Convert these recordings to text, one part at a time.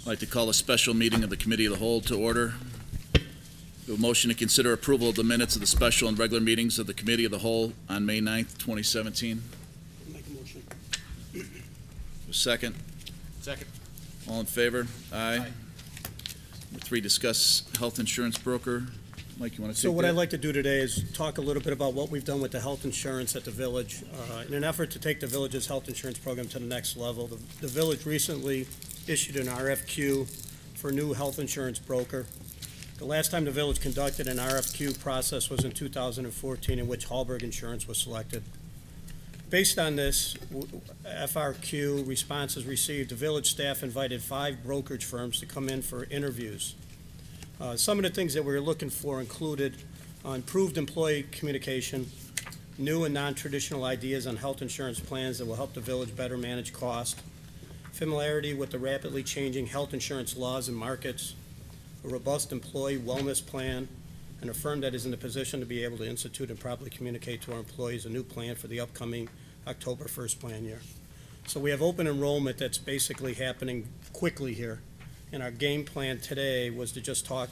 I'd like to call a special meeting of the Committee of the Whole to order. A motion to consider approval of the minutes of the special and regular meetings of the Committee of the Whole on May 9th, 2017. Make a motion. Second. Second. All in favor? Aye. Aye. Number 3, discuss health insurance broker. Mike, you want to take So what that? I'd like to do today is talk a little bit about what we've done with the health insurance at the village. In an effort to take the village's health insurance program to the next level, the village recently issued an RFQ for a new health insurance broker. The last time the village conducted an RFQ process was in 2014, in which Hallberg Insurance was selected. Based on this FRQ responses received, the village staff invited 5 brokerage firms to come in for interviews. Some of the things that we were looking for included improved employee communication, new and non-traditional ideas on health insurance plans that will help the village better manage cost, familiarity with the rapidly changing health insurance laws and markets, a robust employee wellness plan, and a firm that is in the position to be able to institute and properly communicate to our employees a new plan for the upcoming October 1st plan year. So we have open enrollment that's basically happening quickly here. And our game plan today was to just talk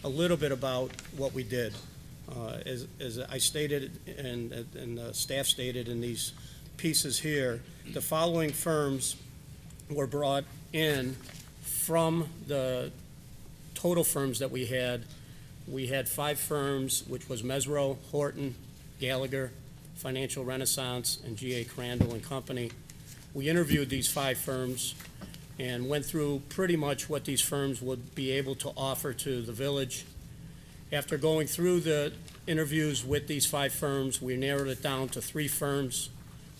a little bit about what we did. As I stated and the staff stated in these pieces here, the following firms were brought in from the total firms that we had. We had 5 firms, which was Mesro, Horton, Gallagher, Financial Renaissance, and G.A. Crandall and Company. We interviewed these 5 firms and went through pretty much what these firms would be able to offer to the village. After going through the interviews with these 5 firms, we narrowed it down to 3 firms.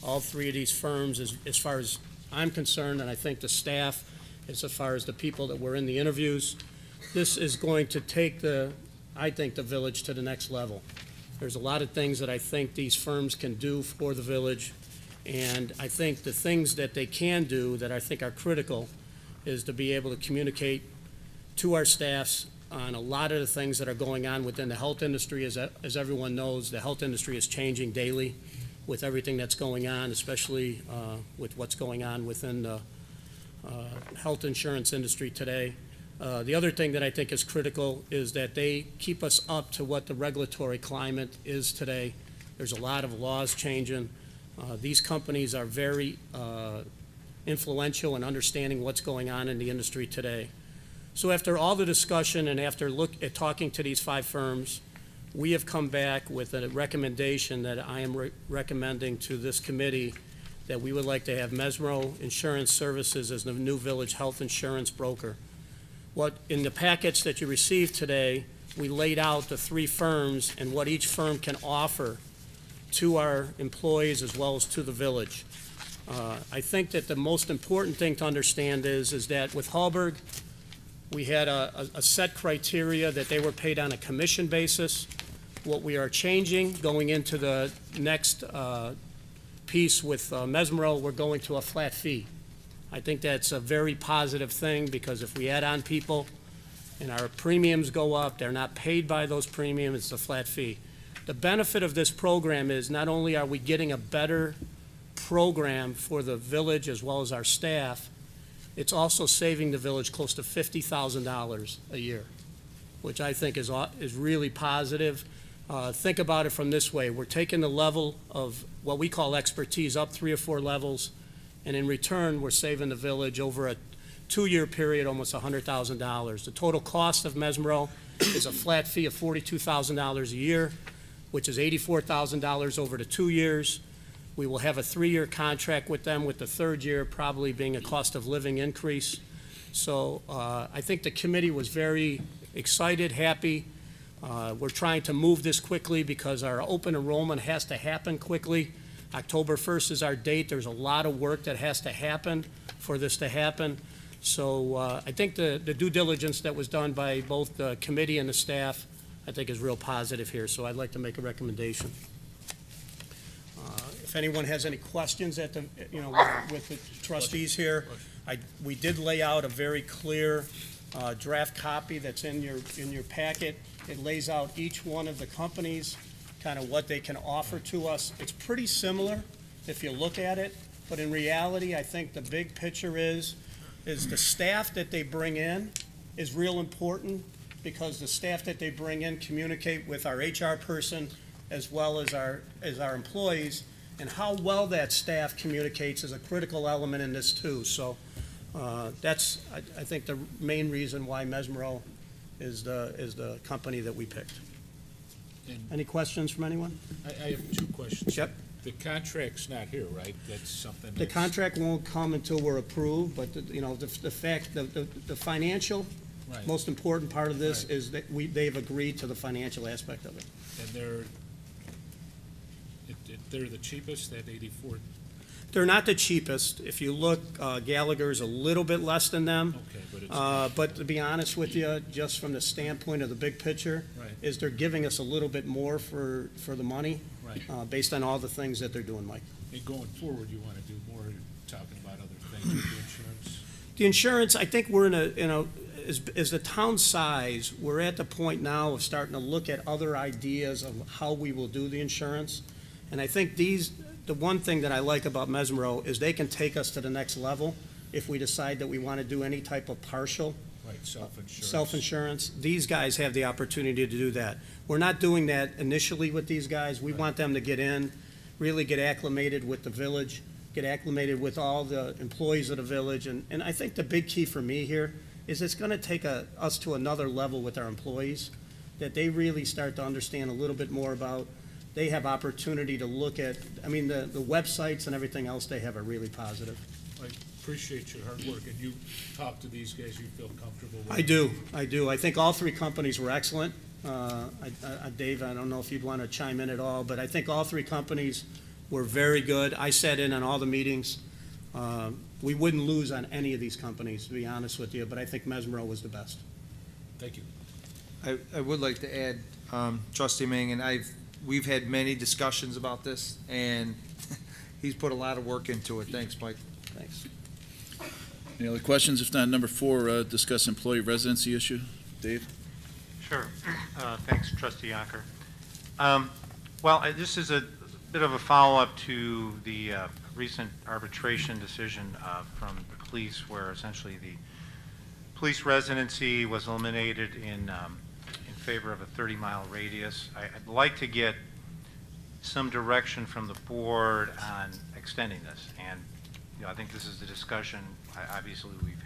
All 3 of these firms, as far as I'm concerned, and I think the staff, as far as the people that were in the interviews, this is going to take I think the village to the next level. There's a lot of things that I think these firms can do for the village, and I think the things that they can do that I think are critical is to be able to communicate to our staffs on a lot of the things that are going on within the health industry. As everyone knows, the health industry is changing daily with everything that's going on, especially with what's going on within the health insurance industry today. The other thing that I think is critical is that they keep us up to what the regulatory climate is today. There's a lot of laws changing. These companies are very influential in understanding what's going on in the industry today. So after all the discussion and after talking to these 5 firms, we have come back with a recommendation that I am recommending to this committee that we would like to have Mesro Insurance Services as the new village health insurance broker. What in the package that you received today, we laid out the 3 firms and what each firm can offer to our employees as well as to the village. I think that the most important thing to understand is that with Hallberg, we had a set criteria that they were paid on a commission basis. What we are changing going into the next piece with Mesro, we're going to a flat fee. I think that's a very positive thing because if we add on people and our premiums go up, they're not paid by those premiums, it's a flat fee. The benefit of this program is not only are we getting a better program for the village as well as our staff, it's also saving the village close to $50,000 a year, which I think is really positive. Think about it from this way. We're taking the level of what we call expertise up 3 or 4 levels, and in return, we're saving the village over a 2-year period almost $100,000. The total cost of Mesro is a flat fee of $42,000 a year, which is $84,000 over the 2 years. We will have a 3-year contract with them, with the 3rd year probably being a cost of living increase. So I think the committee was very excited, happy. We're trying to move this quickly because our open enrollment has to happen quickly. October 1st is our date. There's a lot of work that has to happen for this to happen. So I think the due diligence that was done by both the committee and the staff, I think is real positive here. So I'd like to make a recommendation. If anyone has any questions at the, with the trustees here, we did lay out a very clear draft copy that's in your packet. It lays out each one of the companies, kind of what they can offer to us. It's pretty similar if you look at it, but in reality, I think the big picture is is the staff that they bring in is real important, because the staff that they bring in communicate with our HR person as well as our employees, and how well that staff communicates is a critical element in this too. So that's, I think, the main reason why Mesmero is the company that we picked. And Any questions from anyone? I have two questions. Yep. The contract's not here, right? That's something The that's... contract won't come until we're approved, but, the fact, the financial, Right. most important part of this Right. is that they've agreed to the financial aspect of it. And they're the cheapest at 84? They're not the cheapest. If you look, Gallagher's a little bit less than them. Okay, but it's... But to be honest with you, just from the standpoint of the big picture, Right. is they're giving us a little bit more for the money, Right. based on all the things that they're doing, Mike. And going forward, you want to do more talking about other things with the insurance? The insurance, I think we're as the town size, we're at the point now of starting to look at other ideas of how we will do the insurance. And I think the one thing that I like about Mesmero is they can take us to the next level if we decide that we want to do any type of partial Right, self-insurance. self-insurance. These guys have the opportunity to do that. We're not doing that initially with these guys. We want them to get in, really get acclimated with the village, get acclimated with all the employees of the village. And I think the big key for me here is it's going to take us to another level with our employees, that they really start to understand a little bit more about. They have opportunity to look at, the websites and everything else they have are really positive. I appreciate your hard work, and you talk to these guys, you feel comfortable with? I do. I think all three companies were excellent. Dave, I don't know if you'd want to chime in at all, but I think all three companies were very good. I sat in on all the meetings. We wouldn't lose on any of these companies, to be honest with you, but I think Mesmero was the best. Thank you. I would like to add, Trustee Ming, and we've had many discussions about this, and he's put a lot of work into it. Thanks, Mike. Thanks. Any other questions? If not, number 4, discuss employee residency issue. Dave? Sure. Thanks, Trustee Yonker. This is a bit of a follow-up to the recent arbitration decision from the police, where essentially the police residency was eliminated in favor of a 30-mile radius. I'd like to get some direction from the board on extending this. And I think this is the discussion obviously we've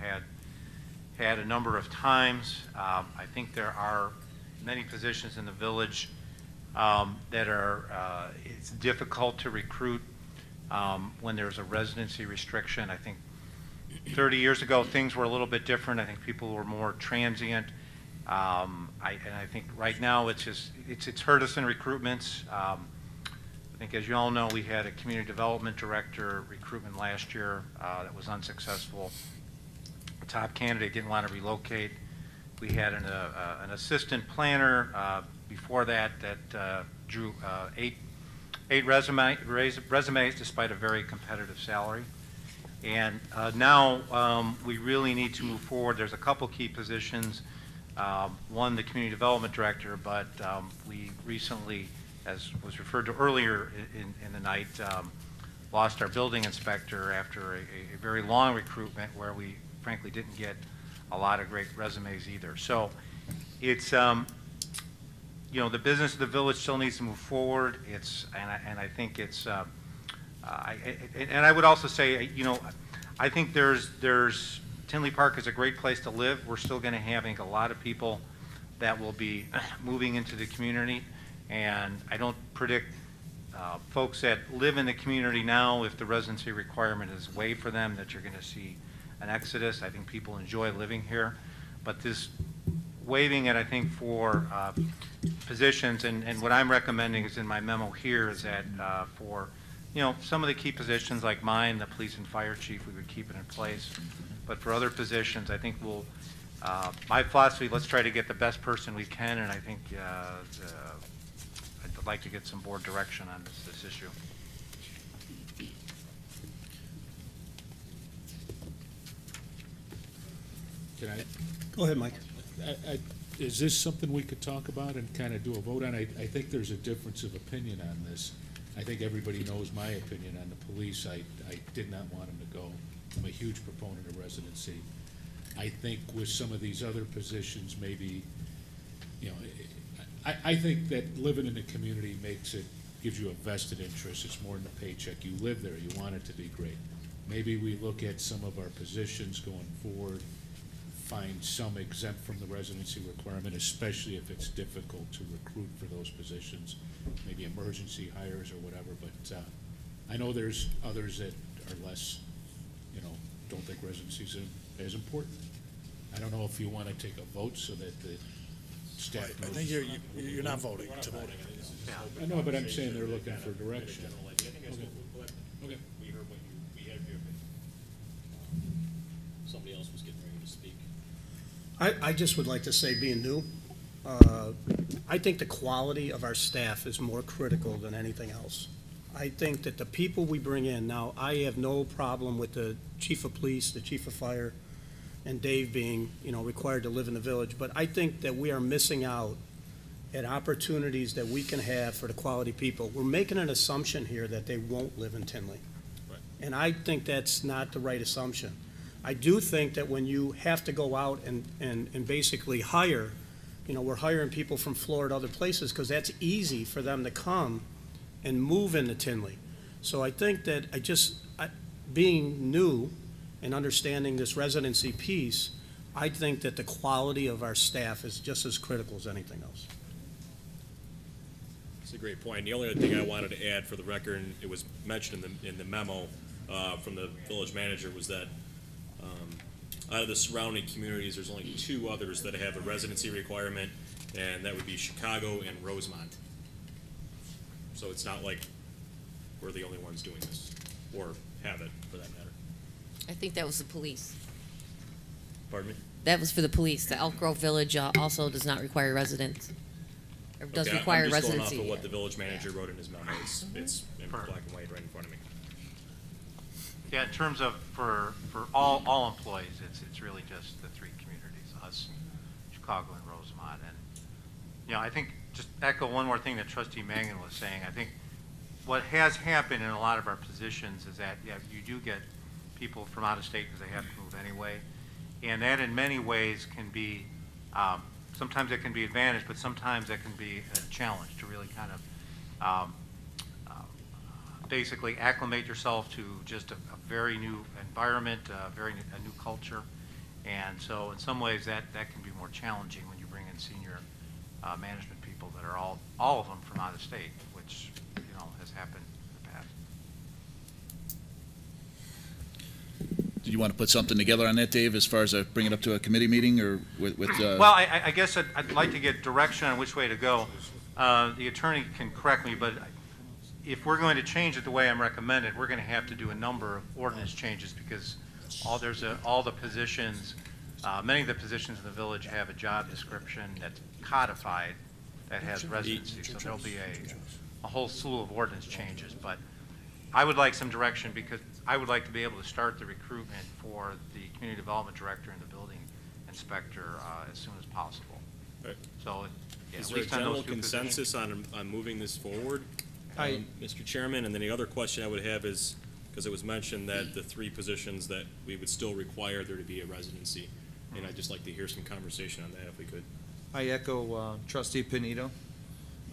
had a number of times. I think there are many positions in the village that are, it's difficult to recruit when there's a residency restriction. I think 30 years ago things were a little bit different. I think people were more transient. And I think right now it's hurt us in recruitments. I think, as you all know, we had a community development director recruitment last year that was unsuccessful. The top candidate didn't want to relocate. We had an assistant planner before that drew eight resumes despite a very competitive salary. And now we really need to move forward. There's a couple key positions. One, the community development director, but we recently, as was referred to earlier in the night, lost our building inspector after a very long recruitment where we frankly didn't get a lot of great resumes either. So it's, the business of the village still needs to move forward. And I think it's, and I would also say, I think there's Tinley Park is a great place to live. We're still going to have, I think, a lot of people that will be moving into the community. And I don't predict folks that live in the community now, if the residency requirement is waived for them, that you're going to see an exodus. I think people enjoy living here. But this waiving it, I think, for positions, and what I'm recommending is in my memo here, is that for some of the key positions like mine, the police and fire chief, we would keep it in place. But for other positions, I think we'll, my philosophy, let's try to get the best person we can, and I think I'd like to get some board direction on this issue. Can I? Go ahead, Mike. Is this something we could talk about and kind of do a vote on? I think there's a difference of opinion on this. I think everybody knows my opinion on the police. I did not want them to go. I'm a huge proponent of residency. I think with some of these other positions, maybe, you know, I think that living in the community gives you a vested interest. It's more than a paycheck. You live there, you want it to be great. Maybe we look at some of our positions going forward, find some exempt from the residency requirement, especially if it's difficult to recruit for those positions, maybe emergency hires or whatever, but I know there's others that are less, you know, don't think residency is as important. I don't know if you want to take a vote so that the staff I knows. think you're not voting tonight. I know, but I'm saying they're looking for direction. I think that's Okay. Okay. we heard what we had your opinion. Somebody else was getting ready to speak. I just would like to say, being new, I think the quality of our staff is more critical than anything else. I think that the people we bring in, now, I have no problem with the chief of police, the chief of fire, and Dave being, you know, required to live in the village, but I think that we are missing out at opportunities that we can have for the quality people. We're making an assumption here that they won't live in Tinley. Right. And I think that's not the right assumption. I do think that when you have to go out and basically hire, you know, we're hiring people from Florida, other places, because that's easy for them to come and move into Tinley. So I think that being new and understanding this residency piece, I think that the quality of our staff is just as critical as anything else. That's a great point. The only other thing I wanted to add for the record, and it was mentioned in the memo from the village manager, was that out of the surrounding communities, there's only 2 others that have a residency requirement, and that would be Chicago and Rosemont. So it's not like we're the only ones doing this, or have it, for that matter. I think that was the police. Pardon me? That was for the police. The Elk Grove Village also does not require residents. Or does Okay, require I'm just residency. going off of what the village manager wrote in his memo. It's in black and white right in front of me. Yeah, in terms of, for all employees, it's really just the 3 communities, us, Chicago, and Rosemont. And, you know, I think, just echo one more thing that Trustee Mangan was saying, I think what has happened in a lot of our positions is that, yeah, you do get people from out of state because they have to move anyway. And that in many ways can be, sometimes it can be advantage, but sometimes it can be a challenge to really kind of basically acclimate yourself to just a very new environment, a new culture. And so in some ways that can be more challenging when you bring in senior management people that are all of them from out of state, which, you know, has happened in the past. Did you want to put something together on that, Dave, as far as bring it up to a committee meeting or with Well, I guess I'd like to get direction on which way to go. The attorney can correct me, but if we're going to change it the way I'm recommended, we're going to have to do a number of ordinance changes because all the positions, many of the positions in the village have a job description that's codified that has residency. So there'll be a whole slew of ordinance changes. But I would like some direction because I would like to be able to start the recruitment for the community development director and the building inspector as soon as possible. Right. So, yeah, Is at there a least on general those 2 positions. consensus on moving this forward, I- Mr. Chairman? And then the other question I would have is, because it was mentioned that the 3 positions that we would still require there to be a residency, and I'd just like to hear some conversation on that if we could. I echo Trustee Panito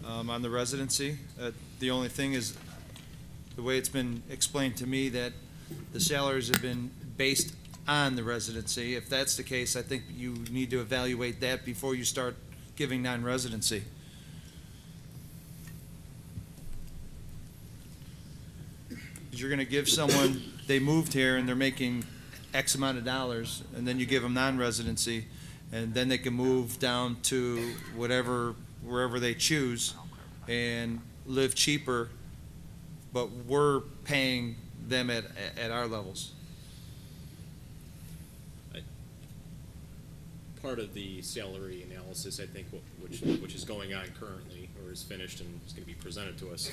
on the residency. The only thing is, the way it's been explained to me, that the salaries have been based on the residency. If that's the case, I think you need to evaluate that before you start giving non-residency. You're going to give someone, they moved here and they're making X amount of dollars, and then you give them non-residency, and then they can move down to wherever they choose and live cheaper, but we're paying them at our levels. Part of the salary analysis, I think, which is going on currently, or is finished and is going to be presented to us,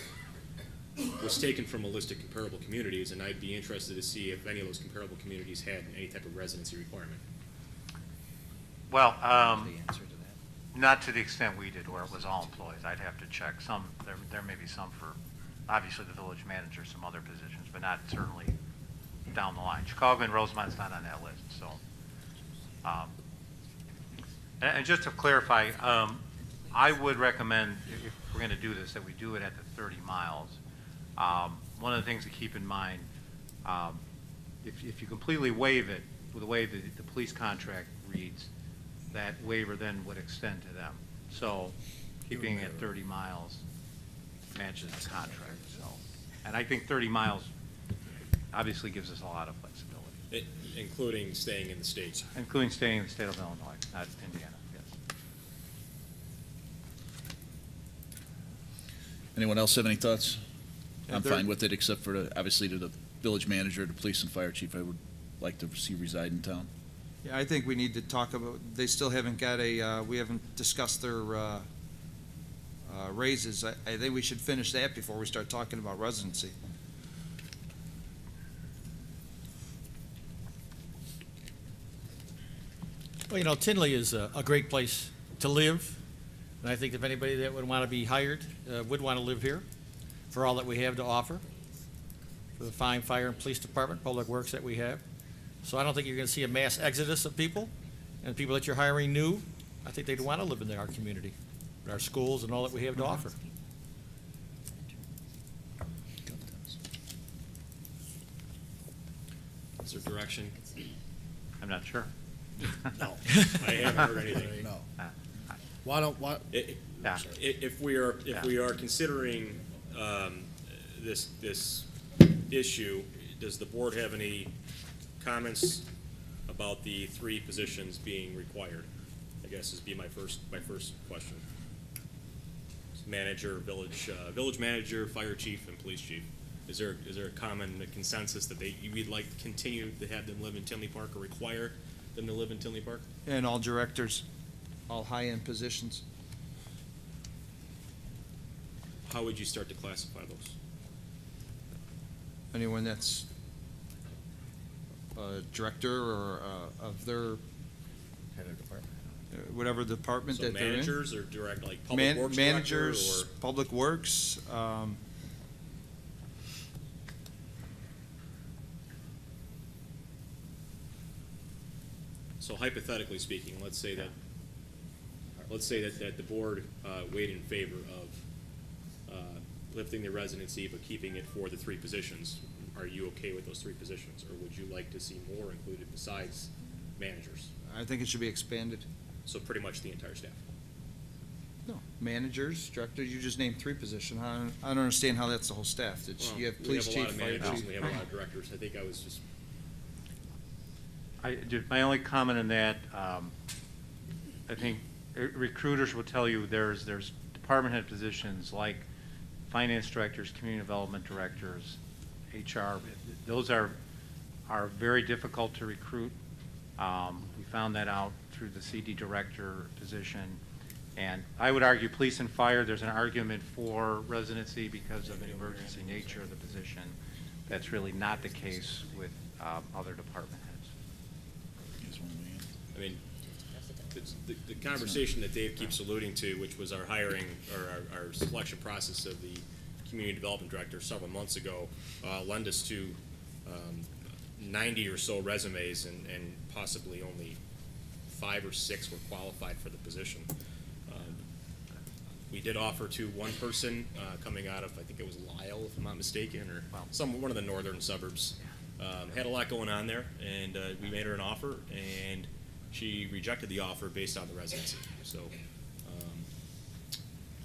was taken from a list of comparable communities, and I'd be interested to see if any of those comparable communities had any type of residency requirement. Well, not to the extent we did, where it was all employees. I'd have to check. There may be some for, obviously, the village manager, some other positions, but not certainly down the line. Chicago and Rosemont's not on that list, so. And just to clarify, I would recommend, if we're going to do this, that we do it at the 30 miles. One of the things to keep in mind, if you completely waive it, with the way the police contract reads, that waiver then would extend to them. So keeping it 30 miles matches the contract, so. And I think 30 miles obviously gives us a lot of flexibility, Including staying in the States. including staying in the state of Illinois, not Indiana, yes. Anyone else have any thoughts? Yeah, I'm there- fine with it, except for, obviously, to the village manager, the police and fire chief, I would like to see reside in town. Yeah, I think we need to talk about, they still haven't got we haven't discussed their raises. I think we should finish that before we start talking about residency. Well, you know, Tinley is a great place to live, and I think if anybody that would want to be hired would want to live here for all that we have to offer, for the fine fire and police department, public works that we have. So I don't think you're going to see a mass exodus of people, and people that you're hiring new, I think they'd want to live in our community, in our schools and all that we have to offer. Is there direction? I'm not sure. No. I haven't heard anything. No. Why don't, why, Yeah. If we are considering this issue, does the board have any comments about the 3 positions being required? I guess is be my first question. Manager, village manager, fire chief, and police chief. Is there a common consensus that we'd like to continue to have them live in Tinley Park or require them to live in Tinley Park? And all directors, all high-end positions. How would you start to classify those? Anyone that's a director or of their, whatever department So that they're in. managers or direct, like public works Managers, director, public works, so hypothetically speaking, let's say that the board weighed in favor of lifting the residency but keeping it for the 3 positions. Are you okay with those 3 positions, or would you like to see more included besides managers? I think it should be expanded. So pretty much the entire staff. No, managers, directors, you just named 3 positions. I don't understand how that's the whole staff. That you have police chief, We fire have a lot of managers chief. and we have a lot of directors. I think I was just, My only comment on that, I think recruiters will tell you there's department head positions like finance directors, community development directors, HR. Those are very difficult to recruit. We found that out through the CD director position. And I would argue police and fire, there's an argument for residency because of the emergency nature of the position. That's really not the case with other department heads. I mean, the conversation that Dave keeps alluding to, which was our hiring, or our selection process of the community development director several months ago, led us to 90 or so resumes, and possibly only 5 or 6 were qualified for the position. We did offer to one person coming out of, I think it was Lisle, if I'm not mistaken, or one of the northern suburbs. Had a lot going on there, and we made her an offer, and she rejected the offer based on the residency. So,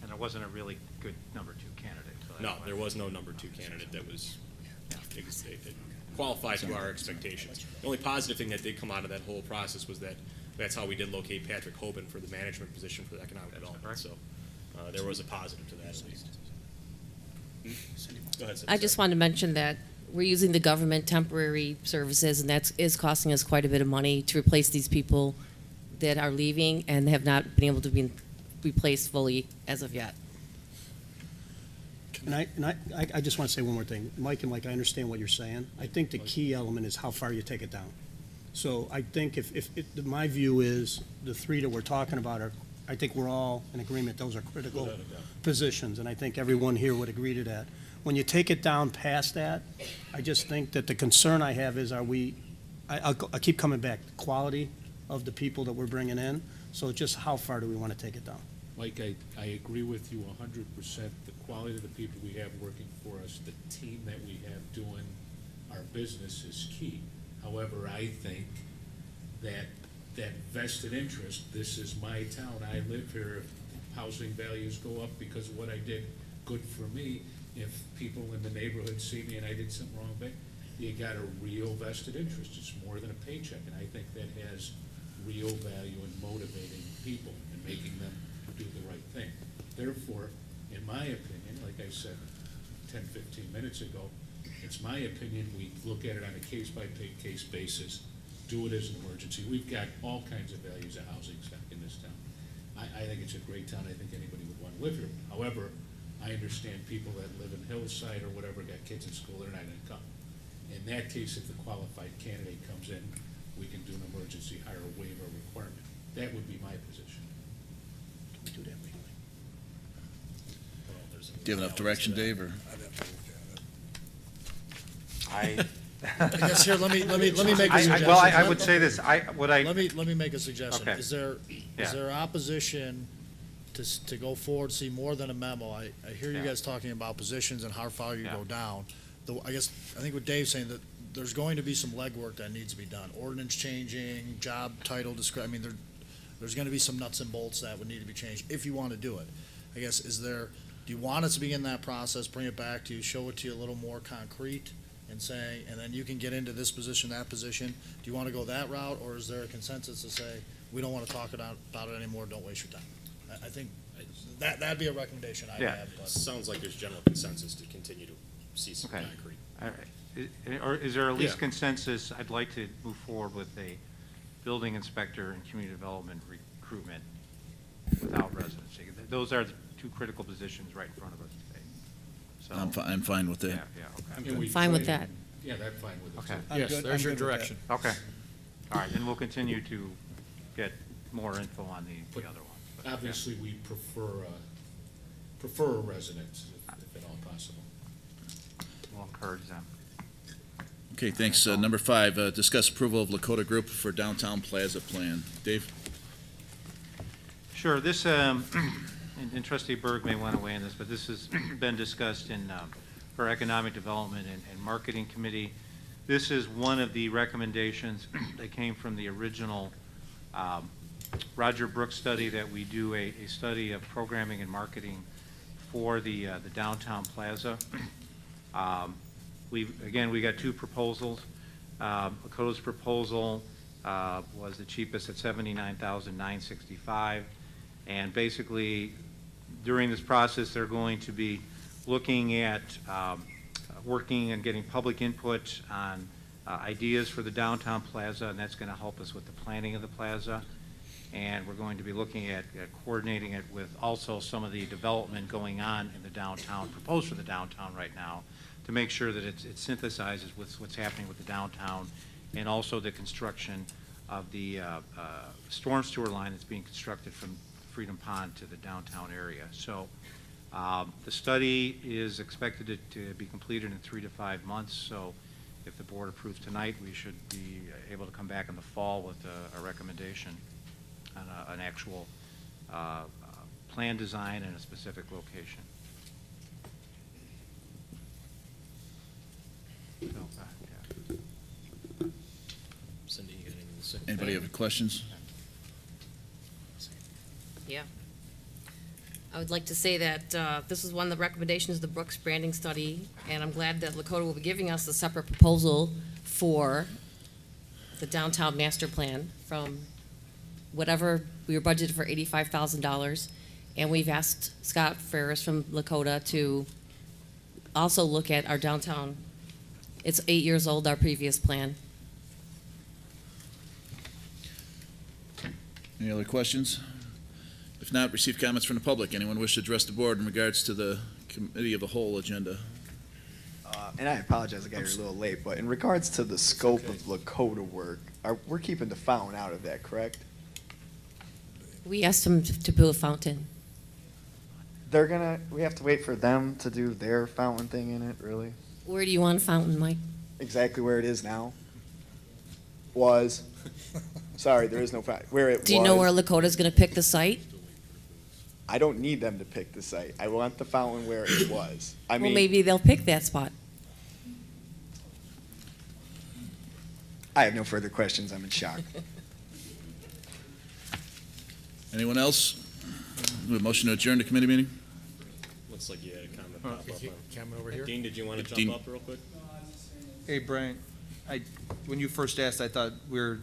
And it wasn't a really good number 2 candidate. So no, there was no number 2 candidate that was that qualified to our expectations. The only positive thing that did come out of that whole process was that that's how we did locate Patrick Hoban for the management position for the economic development. So there was a positive to that at least. Go ahead, Cindy. I just wanted to mention that we're using the government temporary services, and that is costing us quite a bit of money to replace these people that are leaving and have not been able to be replaced fully as of yet. And I just want to say one more thing. Mike, I understand what you're saying. I think the key element is how far you take it down. So I think if my view is the 3 that we're talking about are, I think we're all in agreement, those are critical positions, and I think everyone here would agree to that. When you take it down past that, I just think that the concern I have is I keep coming back, quality of the people that we're bringing in. So just how far do we want to take it down? Mike, I agree with you 100%. The quality of the people we have working for us, the team that we have doing our business is key. However, I think that vested interest, this is my town, I live here, if housing values go up because of what I did, good for me. If people in the neighborhood see me and I did something wrong, but you got a real vested interest. It's more than a paycheck, and I think that has real value in motivating people and making them do the right thing. Therefore, in my opinion, like I said 10, 15 minutes ago, it's my opinion we look at it on a case-by-case basis, do it as an emergency. We've got all kinds of values of housing stock in this town. I think it's a great town. I think anybody would want to live here. However, I understand people that live in Hillside or whatever, got kids in school, they're not going to come. In that case, if the qualified candidate comes in, we can do an emergency hire waiver requirement. That would be my position. Can we do that legally? Do you have enough direction, Dave, or? I, I guess here, let me make a suggestion. well, I would say this, Let me make a suggestion. Okay. Is there Yeah. opposition to go forward, see more than a memo? I hear you Yeah. guys talking about positions and how far you Yeah. go down. I think what Dave's saying, that there's going to be some legwork that needs to be done. Ordinance changing, job title there's gonna be some nuts and bolts that would need to be changed if you wanna do it. I guess, do you want us to begin that process, bring it back to you, show it to you a little more concrete? And say, and then you can get into this position, that position. Do you want to go that route, or is there a consensus to say, we don't want to talk about it anymore, don't waste your time? I think that'd be a recommendation I'd Yeah. have, but. Sounds like there's general consensus to continue to see some Okay. concrete. all right. Or is there at least Yeah. consensus, I'd like to move forward with a building inspector and community development recruitment without residency. Those are the two critical positions right in front of us today. So, I'm fine with yeah, that. yeah, okay. And we Fine with try that. and- Yeah, that's fine with it. Okay. too. I'm Yes, good- there's I'm your good with that. direction. Okay. All right, then we'll continue to get more info on the But other ones. But, yeah. Obviously, we prefer a resident, if at all possible. We'll encourage them. Okay, thanks. Number 5, discuss approval of Lakota Group for Downtown Plaza Plan. Dave? Sure, this, and Trustee Berg may want to weigh in this, but this has been discussed in our Economic Development and Marketing Committee. This is one of the recommendations that came from the original Roger Brooks study, that we do a study of programming and marketing for the downtown plaza. We got two proposals. Lakota's proposal was the cheapest at $79,965. And basically, during this process, they're going to be looking at working and getting public input on ideas for the downtown plaza, and that's going to help us with the planning of the plaza. And we're going to be looking at coordinating it with also some of the development going on in the downtown, proposed for the downtown right now, to make sure that it synthesizes with what's happening with the downtown, and also the construction of the storm sewer line that's being constructed from Freedom Pond to the downtown area. So the study is expected to be completed in 3 to 5 months. So if the board approves tonight, we should be able to come back in the fall with a recommendation on an actual plan design and a specific location. So, yeah. Cindy, you got anything to say? Anybody have questions? Yeah. I would like to say that this is one of the recommendations of the Brooks Branding Study, and I'm glad that Lakota will be giving us a separate proposal for the downtown master plan from whatever, we were budgeted for $85,000, and we've asked Scott Ferris from Lakota to also look at our downtown. It's 8 years old, our previous plan. Any other questions? If not, receive comments from the public. Anyone wish to address the board in regards to the Committee of the Whole agenda? And I apologize, I got here a little late, but in regards to the scope of Lakota work, we're keeping the fountain out of that, correct? We asked him to build a fountain. We have to wait for them to do their fountain thing in it, really? Where do you want a fountain, Mike? Exactly where it is now? Was. Sorry, there is no fact, where it was. Do you know where Lakota's gonna pick the site? I don't need them to pick the site. I want the fountain where it was. I Well, mean, maybe they'll pick that spot. I have no further questions. I'm in shock. Anyone else? We have a motion to adjourn the committee meeting? Looks like you had a comment pop up. Coming over here. Dean, did you want to Dean. jump up real quick? Hey, Brian, when you first asked, I thought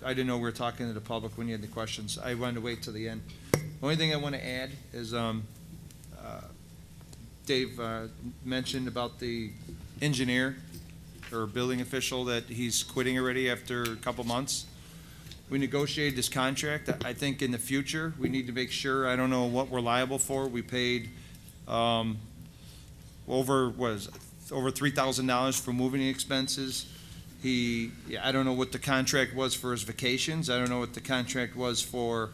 I didn't know we were talking to the public when you had the questions. I wanted to wait till the end. The only thing I want to add is, Dave mentioned about the engineer or building official that he's quitting already after a couple months. We negotiated this contract. I think in the future, we need to make sure, I don't know what we're liable for. We paid over $3,000 for moving expenses. I don't know what the contract was for his vacations. I don't know what the contract was for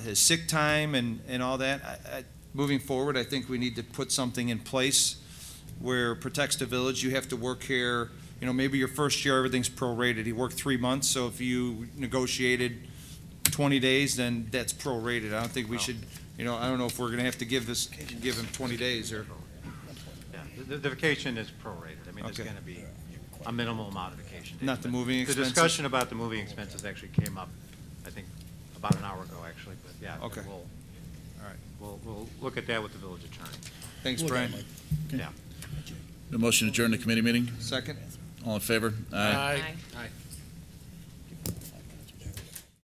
his sick time and all that. Moving forward, I think we need to put something in place where it protects the village. You have to work here, maybe your first year, everything's prorated. He worked 3 months, so if you negotiated 20 days, then that's prorated. I don't think we should, I don't know if we're gonna have to give him 20 days or. Yeah, the vacation is prorated. I mean, there's Okay. going to be a minimal amount of vacation days. Not the But moving The expenses? discussion about the moving expenses actually came up, I think, about an hour ago, actually, but yeah. Okay. All right. We'll look at that with the village attorney. Thanks, Look at Brian. it, Mike. Yeah. A motion to adjourn the committee meeting? Second? All in favor? Aye. Aye.